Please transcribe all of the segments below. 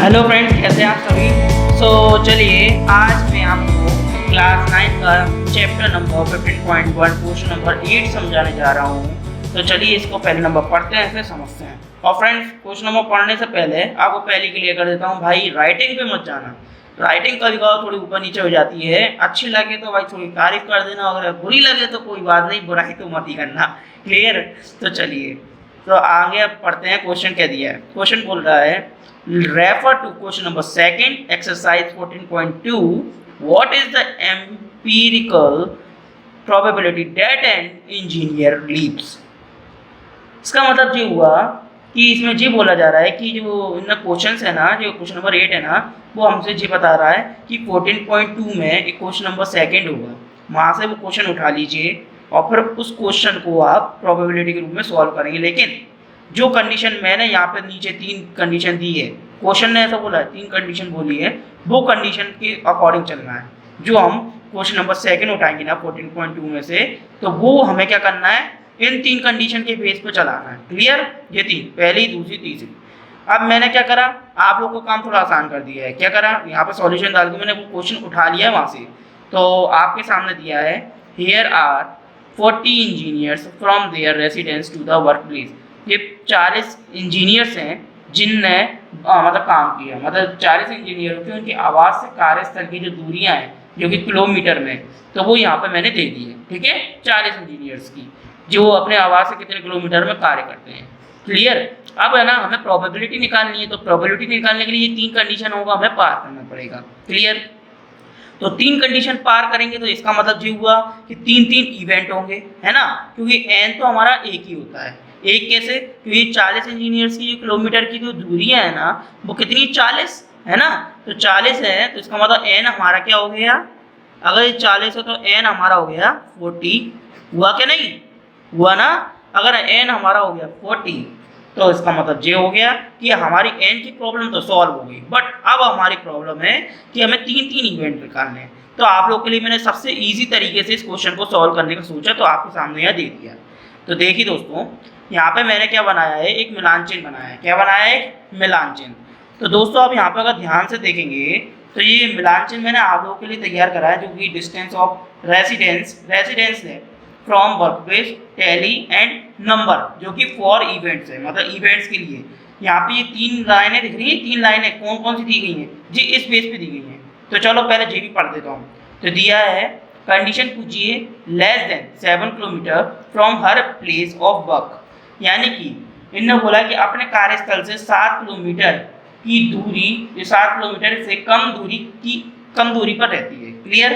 Hello friends, कैसे हैं आप सभी। चलिए आज मैं आपको क्लास 9 का चैप्टर नंबर 15.1 क्वेश्चन नंबर 8 समझाने जा रहा हूँ। तो चलिए इसको पहले नंबर पढ़ते हैं, फिर समझते हैं। और फ्रेंड्स, क्वेश्चन नंबर पढ़ने से पहले आपको पहले क्लियर कर देता हूँ, भाई राइटिंग पे मत जाना। राइटिंग कभी कभार थोड़ी ऊपर नीचे हो जाती है, अच्छी लगे तो भाई थोड़ी तारीफ कर देना, अगर बुरी लगे तो कोई बात नहीं, बुराई तो मत ही करना। क्लियर। तो चलिए तो आगे अब पढ़ते हैं। क्वेश्चन क्या दिया है। क्वेश्चन बोल रहा है, refer to question number 2 exercise 14.2. What is the empirical probability that an engineer leaves? इसका मतलब ये हुआ कि इसमें ये बोला जा रहा है कि जो इन क्वेश्चन है ना, जो क्वेश्चन नंबर 8 है ना, वो हमसे ये बता रहा है कि 14.2 में एक क्वेश्चन नंबर 2 होगा, वहाँ से वो क्वेश्चन उठा लीजिए और फिर उस क्वेश्चन को आप प्रोबेबिलिटी के रूप में सॉल्व करेंगे। लेकिन जो कंडीशन मैंने यहाँ पे नीचे 3 कंडीशन दी है, क्वेश्चन ने ऐसा बोला है 3 कंडीशन बोली है, वो कंडीशन के अकॉर्डिंग चलना है। जो हम क्वेश्चन नंबर 2 उठाएंगे ना 14.2 में से, तो वो हमें क्या करना है, इन 3 कंडीशन के बेस पे चलाना है। क्लियर। ये 3, पहली, दूसरी, तीसरी। अब मैंने क्या करा, आप लोग को काम थोड़ा आसान कर दिया है। क्या करा, यहाँ पे सॉल्यूशन डाल के मैंने वो क्वेश्चन उठा लिया है वहाँ से। तो आपके सामने दिया है, here are 40 engineers from their residence to the work place. ये 40 इंजीनियर्स हैं जिनने मतलब काम किया, मतलब 40 इंजीनियरों की उनकी आवास से कार्यस्थल की जो दूरियां हैं, जो कि किलोमीटर में, तो वो यहाँ पे मैंने दे दी है। ठीक है, 40 इंजीनियर्स की जो अपने आवास से कितने किलोमीटर में कार्य करते हैं। क्लियर। अब है ना, हमें प्रोबेबिलिटी निकालनी है, तो प्रोबेबिलिटी निकालने के लिए ये 3 कंडीशन होगा, हमें पार करना पड़ेगा। क्लियर। तो 3 कंडीशन पार करेंगे तो इसका मतलब ये हुआ कि 3 इवेंट होंगे, है ना, क्योंकि एन तो हमारा एक ही होता है। एक कैसे, क्योंकि 40 इंजीनियर्स की जो किलोमीटर की जो दूरियां है ना, वो कितनी, 40 है ना। तो 40 है, तो इसका मतलब एन हमारा क्या हो गया, अगर ये 40 है तो एन हमारा हो गया 40। हुआ क्या, नहीं हुआ ना। अगर एन हमारा हो गया 40, तो इसका मतलब ये हो गया कि हमारी एन की प्रॉब्लम तो सॉल्व हो गई। बट अब हमारी प्रॉब्लम है कि हमें 3 इवेंट निकालने हैं। तो आप लोग के लिए मैंने सबसे ईजी तरीके से इस क्वेश्चन को सॉल्व करने का सोचा, तो आपके सामने यह दे दिया। तो देखिए दोस्तों, यहाँ पे मैंने क्या बनाया है, एक मिलान चिन्ह बनाया है। क्या बनाया है, एक मिलान चिन्ह। तो दोस्तों आप यहाँ पे अगर ध्यान से देखेंगे तो ये मिलान चिन्ह मैंने आप लोगों के लिए तैयार करा है, जो कि डिस्टेंस ऑफ रेसिडेंस है फ्रॉम वर्क प्लेस, टेली एंड नंबर, जो कि फॉर इवेंट्स है, मतलब इवेंट्स के लिए। यहाँ पे ये 3 लाइनें दिख रही है। 3 लाइनें कौन कौन सी दी गई हैं जी, इस बेस पे दी गई हैं। तो चलो पहले ये भी पढ़ देता हूँ। तो दिया है, कंडीशन पूछिए less than 7 kilometre from her place of work, यानी कि इन्होंने बोला कि अपने कार्यस्थल से 7 किलोमीटर की दूरी, ये 7 किलोमीटर से कम दूरी पर रहती है। क्लियर।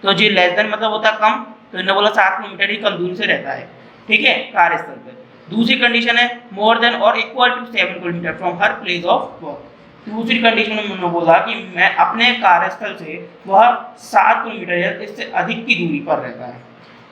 तो जो लेस देन मतलब होता है कम, तो इन्होंने बोला 7 किलोमीटर ही कम दूरी से रहता है। ठीक है, कार्यस्थल पर। दूसरी कंडीशन है मोर देन और equal to 7 kilometre from her place of work. दूसरी कंडीशन में मैंने बोला कि मैं अपने कार्यस्थल से वह 7 किलोमीटर या इससे अधिक की दूरी पर रहता है।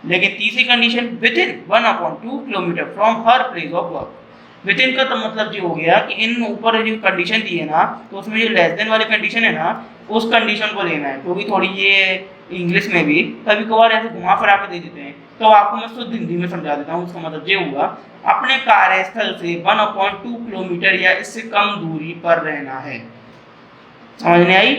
लेकिन तीसरी condition with in 1/2 kilometre from her place of work. With in का तो मतलब ये हो गया कि इन ऊपर जो कंडीशन दी है ना, तो उसमें जो लेस देन वाली कंडीशन है ना, उस कंडीशन को लेना है। क्योंकि थोड़ी ये इंग्लिश में भी कभी कभार ऐसे घुमा फिरा के दे देते हैं, तो आपको मैं शुद्ध हिंदी में समझा देता हूँ। उसका मतलब ये हुआ, अपने कार्यस्थल से 1/2 किलोमीटर या इससे कम दूरी पर रहना है। समझ में आई,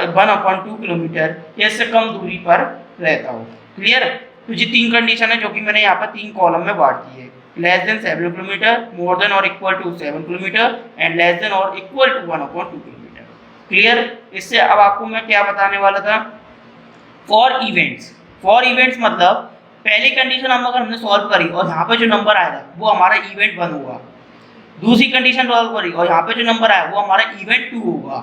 1/2 किलोमीटर या इससे कम दूरी पर रहता हो। क्लियर। तो ये 3 कंडीशन है जो कि मैंने यहाँ पर 3 कॉलम में बांट दी है। Less than 7 kilometre, more than और equal to 7 kilometre and less than और इक्वल टू 1/2 किलोमीटर। क्लियर। इससे अब आपको मैं क्या बताने वाला था, फॉर इवेंट्स मतलब पहली कंडीशन हम अगर हमने सॉल्व करी और यहाँ पे जो नंबर आएगा वो हमारा इवेंट 1 होगा। दूसरी कंडीशन सॉल्व करी और यहाँ पे जो नंबर आया वो हमारा इवेंट 2 होगा।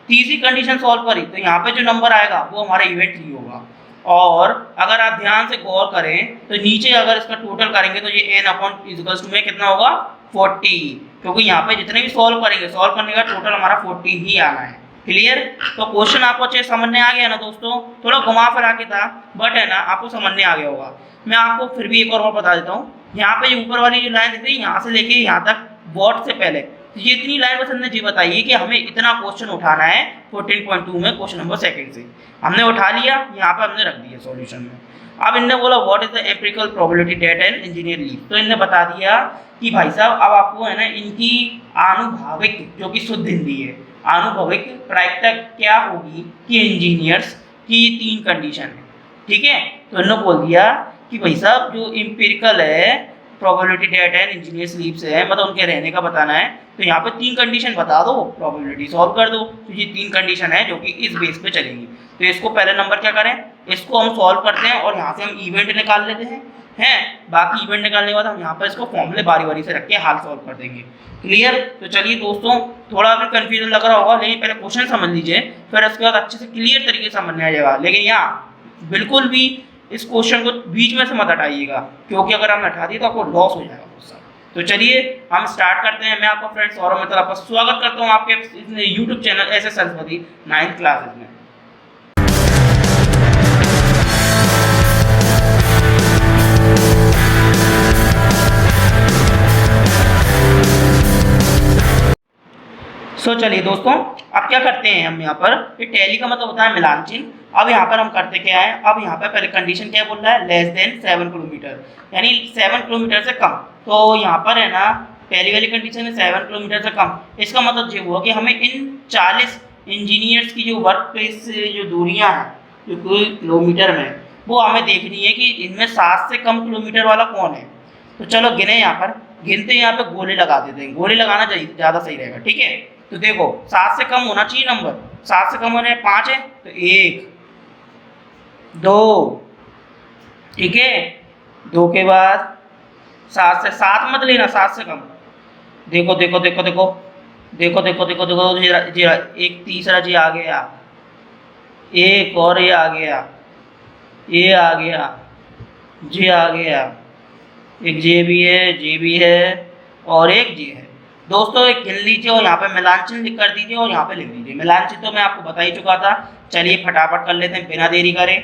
तीसरी कंडीशन सॉल्व करी तो यहाँ पे जो नंबर आएगा वो हमारा इवेंट 3 होगा। और अगर आप ध्यान से गौर करें तो नीचे अगर इसका टोटल करेंगे तो ये n/= में कितना होगा, 40, क्योंकि यहाँ पे जितने भी सॉल्व करेंगे, सॉल्व करने का टोटल हमारा 40 ही आना है। क्लियर। तो क्वेश्चन आपको अच्छे समझ में आ गया ना दोस्तों, थोड़ा घुमा फिरा के था बट है ना, आपको समझ में आ गया होगा। मैं आपको फिर भी एक और बता देता हूँ। यहाँ पे ऊपर वाली जो लाइन दिख रही है, यहाँ से लेके यहाँ तक वॉट से पहले, तो ये इतनी लाइन बस हमने जी बताइए कि हमें इतना क्वेश्चन उठाना है 14.2 में, क्वेश्चन नंबर 2 से हमने उठा लिया, यहाँ पे हमने रख दिया सॉल्यूशन में। अब इनने बोला what is the empirical probability that an engineer leave, तो इनने बता दिया कि भाई साहब अब आपको है ना इनकी आनुभाविक, जो कि शुद्ध हिंदी है, आनुभविक प्रायिकता क्या होगी कि इंजीनियर्स की ये 3 कंडीशन है, ठीक है। तो इन्होंने बोल दिया कि भाई साहब जो इम्पिरिकल है, प्रोबेबिलिटी डेटा है, इंजीनियर स्लीप्स है, मतलब उनके रहने का बताना है, तो यहाँ पे 3 कंडीशन बता दो, प्रोबेबिलिटी सॉल्व कर दो। तो ये 3 कंडीशन है जो कि इस बेस पे चलेंगी। तो इसको पहले नंबर क्या करें, इसको हम सॉल्व करते हैं और यहाँ से हम इवेंट निकाल लेते हैं, बाकी इवेंट निकालने के बाद हम यहाँ पर इसको फॉर्मूले बारी बारी से रख के हाल सॉल्व कर देंगे। क्लियर। तो चलिए दोस्तों, थोड़ा भी कंफ्यूजन लग रहा होगा, लेकिन पहले क्वेश्चन समझ लीजिए, फिर उसके बाद अच्छे से क्लियर तरीके से समझ में आ जाएगा। लेकिन यहाँ बिल्कुल भी इस क्वेश्चन को बीच में से मत हटाइएगा, क्योंकि अगर हमने हटा दिया तो आपको लॉस हो जाएगा बहुत सारा। तो चलिए हम स्टार्ट करते हैं। मैं आपका फ्रेंड सौरभ मित्तल आपका स्वागत करता हूँ आपके YouTube channel S S Saraswati 9th classes में। चलिए दोस्तों, अब क्या करते हैं हम यहाँ पर, ये टैली का मतलब होता है मिलान चिन्ह। अब यहाँ पर हम करते क्या है, अब यहाँ पर पहले कंडीशन क्या बोल रहा है, लेस देन 7 किलोमीटर, यानी 7 किलोमीटर से कम। तो यहाँ पर है ना, पहली वाली कंडीशन है 7 किलोमीटर से कम। इसका मतलब ये हुआ कि हमें इन 40 इंजीनियर्स की जो वर्क प्लेस से जो दूरियाँ हैं, जो कोई किलोमीटर में, वो हमें देखनी है कि इनमें 7 से कम किलोमीटर वाला कौन है। तो चलो गिने, यहाँ पर गिनते यहाँ पे गोले लगा देते हैं, गोले लगाना चाहिए, ज़्यादा सही रहेगा, ठीक है। तो देखो 7 से कम होना चाहिए नंबर, 7 से कम होने 5 है, तो 1 2, ठीक है। 2 के बाद 7 से 7 मत लेना, 7 से कम। देखो देखो देखो देखो देखो देखो देखो देखो जी, एक तीसरा जी आ गया, एक और ये आ गया, ये आ गया, जी आ गया, एक जे भी है, जी भी है, और एक जी है। दोस्तों एक गिन लीजिए और यहाँ पे मिलान चिन्ह लिख कर दीजिए और यहाँ पे लिख दीजिए। मिलान चिन्ह तो मैं आपको बता ही चुका था, चलिए फटाफट कर लेते हैं बिना देरी करे।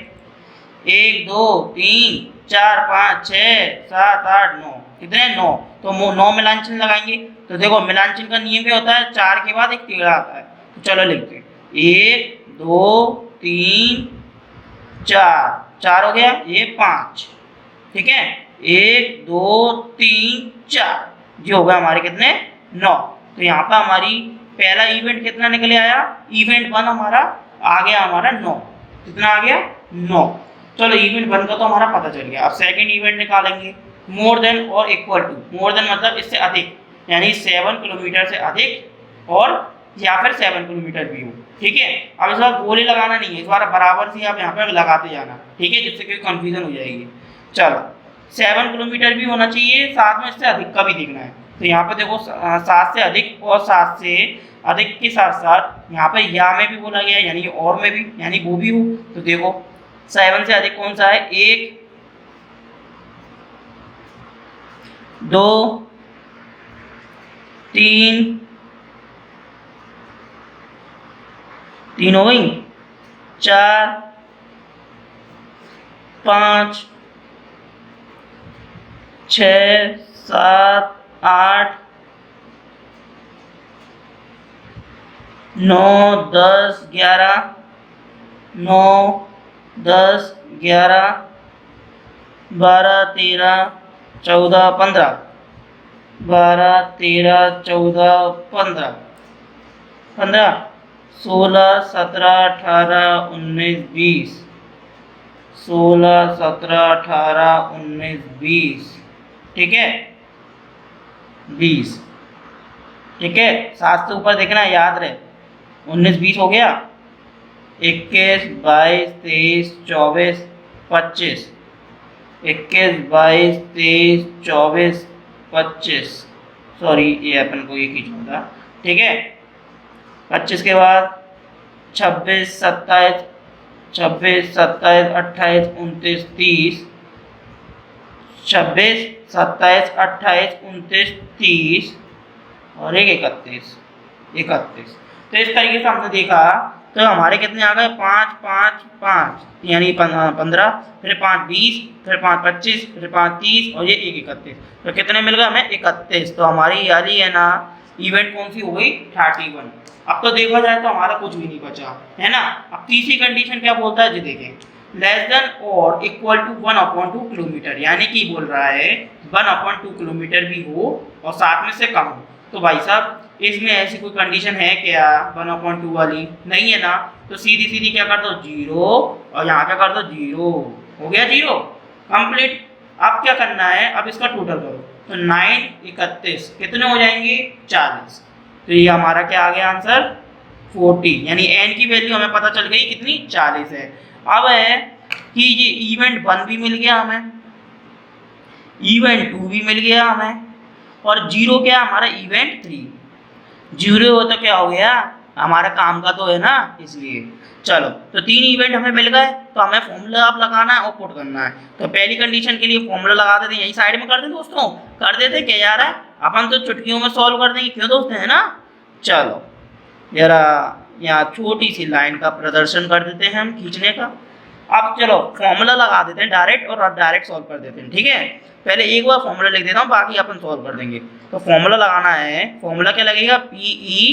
1 2 3 4 5 6 7 8 9, कितने 9, तो 9 मिलान चिन्ह लगाएंगे। तो देखो मिलान चिन्ह का नियम क्या होता है, 4 के बाद एक टेढ़ा आता है। तो चलो लिखते हैं 1 2 3 4 हो गया, ये 5, ठीक है। 1 2 3 4, जो हो गया हमारे कितने 9। तो यहाँ पर हमारी पहला इवेंट कितना निकले आया, इवेंट 1 हमारा आ गया, हमारा 9, कितना आ गया 9। चलो इवेंट 1 का तो हमारा पता चल गया। अब सेकंड इवेंट निकालेंगे, मोर देन और इक्वल टू। मोर देन मतलब इससे अधिक, यानी 7 किलोमीटर से अधिक और या फिर 7 किलोमीटर भी हो, ठीक है। अब इस बार गोली लगाना नहीं है, इस बार बराबर से आप यहाँ पर लगाते जाना, ठीक है, जिससे कोई कंफ्यूजन हो जाएगी। चलो 7 किलोमीटर भी होना चाहिए, साथ में इससे अधिक का भी देखना है। तो यहाँ पे देखो 7 से अधिक और 7 से अधिक के साथ साथ यहाँ पे या में भी बोला गया है, यानी और में भी, यानी वो भी हो। तो देखो 7 से अधिक कौन सा है, 1 2 3 3 हो गई, 4 5 6 7 8 9 10 11 9 10 11 12 13 14 15 12 13 14 15 15 16 17 18 19 20 16 17 18 19 20, ठीक है 20, ठीक है। 7 से ऊपर देखना है, याद रहे। 19 20 हो गया, 21 22 23 24 25, 21 22 23 24 25, सॉरी ये अपन को ये खींचना था, ठीक है। 25 के बाद 26 27 26 27 28 29 30, 26 27 28 29 30 और एक 31 31। तो इस तरीके से हमने देखा, तो हमारे कितने आ गए, 5 5 5, यानी 15, फिर 5 20, फिर 5 25, फिर 5 30 और ये 1 31। तो कितने मिल गए हमें, 31। तो हमारी यानी है ना इवेंट कौन सी हो गई, 31। अब तो देखा जाए तो हमारा कुछ भी नहीं बचा, है ना। अब तीसरी कंडीशन क्या बोलता है जी, देखें, लेस देन और इक्वल टू 1/2 किलोमीटर, यानी कि बोल रहा है 1/2 किलोमीटर भी हो और साथ में से कम हो। तो भाई साहब इसमें ऐसी कोई कंडीशन है क्या 1/2 वाली? नहीं है ना। तो सीधी सीधी क्या कर दो 0 और यहाँ क्या कर दो 0, हो गया 0 कंप्लीट। अब क्या करना है, अब इसका टोटल करो तो 9 31 कितने हो जाएंगे 40। तो ये हमारा क्या आ गया आंसर 40, यानी n की वैल्यू हमें पता चल गई कितनी 40 है। अब है कि ये इवेंट 1 भी मिल गया हमें, इवेंट 2 भी मिल गया हमें, और 0 क्या हमारा इवेंट 3। 0 हो तो क्या हो गया हमारा काम का तो है ना, इसलिए चलो तो 3 इवेंट हमें मिल गए। तो हमें फॉर्मूला अब लगाना है और पुट करना है। तो पहली कंडीशन के लिए फॉर्मूला लगा देते हैं, यही साइड में कर दें दोस्तों, कर देते क्या यार है, अपन तो चुटकियों में सॉल्व कर देंगे, क्यों दोस्त है ना। चलो जरा यहाँ छोटी सी लाइन का प्रदर्शन कर देते हैं हम खींचने का। अब चलो फॉर्मूला लगा देते हैं डायरेक्ट, और डायरेक्ट सॉल्व कर देते हैं, ठीक है। पहले एक बार फॉर्मूला लिख देता हूँ, बाकी अपन सॉल्व कर देंगे। तो फॉर्मूला लगाना है, फॉर्मूला क्या लगेगा PE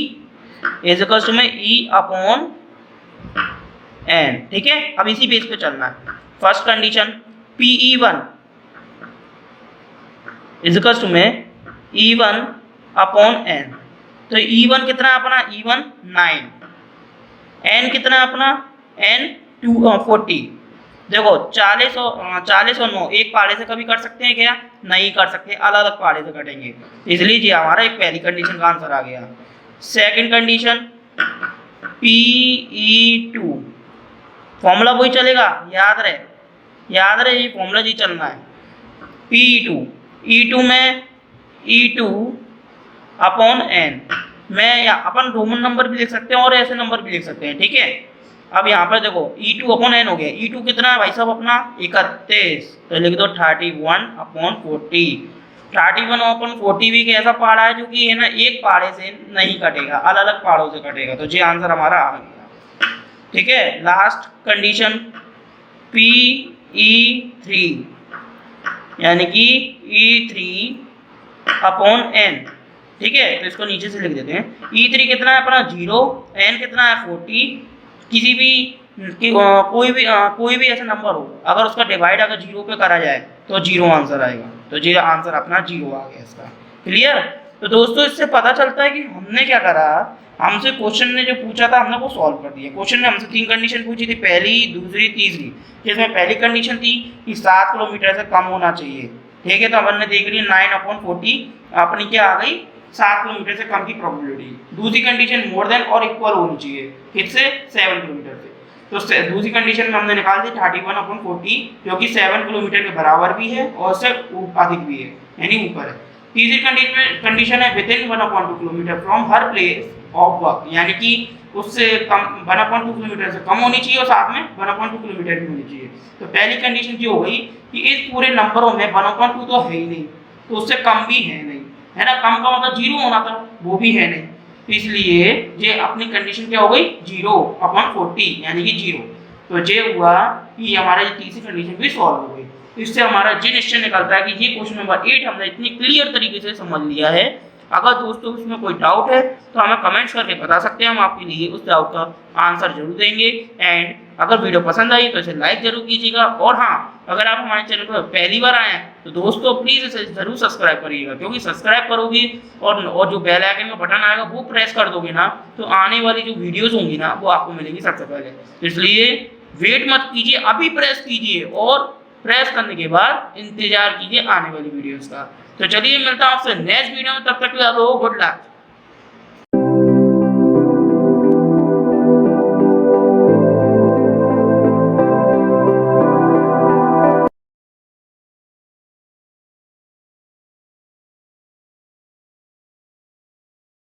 इज इक्वल टू में E अपॉन n, ठीक है। अब इसी बेस पे चलना है। First condition PE1 is equal to में E1 अपॉन n। तो E1 कितना है अपना, E1 9, n कितना है अपना, n 40। देखो 40 और 9 एक पाड़े से कभी कर सकते हैं क्या, नहीं कर सकते, अलग अलग पाड़े से कटेंगे, इसलिए जी हमारा एक पहली कंडीशन का आंसर आ गया। सेकंड कंडीशन PE2, फॉर्मूला वही चलेगा, याद रहे ये फॉर्मूला जी चलना है। PE2, E2 में E2 अपॉन n, मैं अपन रोमन नंबर भी लिख सकते हैं और ऐसे नंबर भी लिख सकते हैं, ठीक है। अब यहाँ पर देखो E2 अपॉन n हो गया, E2 कितना है भाई साहब अपना 31, तो लिख दो 31 अपॉन 40। 31 अपॉन 40 भी कैसा पहाड़ा है जो कि है ना एक पहाड़े से नहीं कटेगा, अलग अलग पहाड़ों से कटेगा, तो ये आंसर हमारा आ गया, ठीक है। लास्ट कंडीशन PE3, यानी कि E3 अपॉन n, ठीक है। तो इसको नीचे से लिख देते हैं। E3 कितना है अपना 0, n कितना है 40। किसी भी कोई भी ऐसा नंबर हो, अगर उसका डिवाइड अगर 0 पे करा जाए तो 0 आंसर आएगा, तो ये आंसर अपना 0 आ गया इसका, क्लियर। तो दोस्तों इससे पता चलता है कि हमने क्या करा, हमसे क्वेश्चन ने जो पूछा था हमने वो सॉल्व कर दिया। क्वेश्चन ने हमसे 3 कंडीशन पूछी थी, पहली, दूसरी, तीसरी। जिसमें पहली कंडीशन थी कि 7 किलोमीटर से कम होना चाहिए, ठीक है। तो अपन ने देख ली 9/40 अपनी क्या आ गई 7 किलोमीटर से कम की प्रोबेबिलिटी। दूसरी कंडीशन मोर देन और इक्वल होनी चाहिए, किससे 7 किलोमीटर से। तो दूसरी कंडीशन में हमने निकाल दी 31/40, जो कि 7 किलोमीटर के बराबर भी है और उससे अधिक भी है, यानी ऊपर है। तीसरी कंडीशन है with in 1/2 kilometre from her place of work, यानी कि उससे कम 1/2 किलोमीटर से कम होनी चाहिए और साथ में 1/2 किलोमीटर भी होनी चाहिए। तो पहली कंडीशन ये हो गई कि इस पूरे नंबरों में 1/2 तो है ही नहीं, तो उससे कम भी है नहीं, है ना। कम का मतलब 0 होना था, वो भी है नहीं, तो इसलिए ये अपनी कंडीशन क्या हो गई 0/40, यानी कि 0। तो ये हुआ कि हमारा ये तीसरी कंडीशन भी सॉल्व हो गई। इससे हमारा ये निश्चय निकलता है कि ये क्वेश्चन नंबर 8 हमने इतनी क्लियर तरीके से समझ लिया है। अगर दोस्तों इसमें कोई डाउट है तो हमें कमेंट्स करके बता सकते हैं, हम आपके लिए उस डाउट का आंसर जरूर देंगे। एंड अगर वीडियो पसंद आई तो इसे लाइक जरूर कीजिएगा, और हाँ अगर आप हमारे चैनल पर पहली बार आए हैं तो दोस्तों प्लीज़ इसे जरूर सब्सक्राइब करिएगा, क्योंकि सब्सक्राइब करोगे और जो बेल आइकन का बटन आएगा वो प्रेस कर दोगे ना, तो आने वाली जो वीडियोज़ होंगी ना वो आपको मिलेंगी सबसे पहले। इसलिए वेट मत कीजिए, अभी प्रेस कीजिए, और प्रेस करने के बाद इंतजार कीजिए आने वाली वीडियोस का। तो चलिए मिलता हूं आपसे नेक्स्ट वीडियो में, तब तक के लिए गुड लक।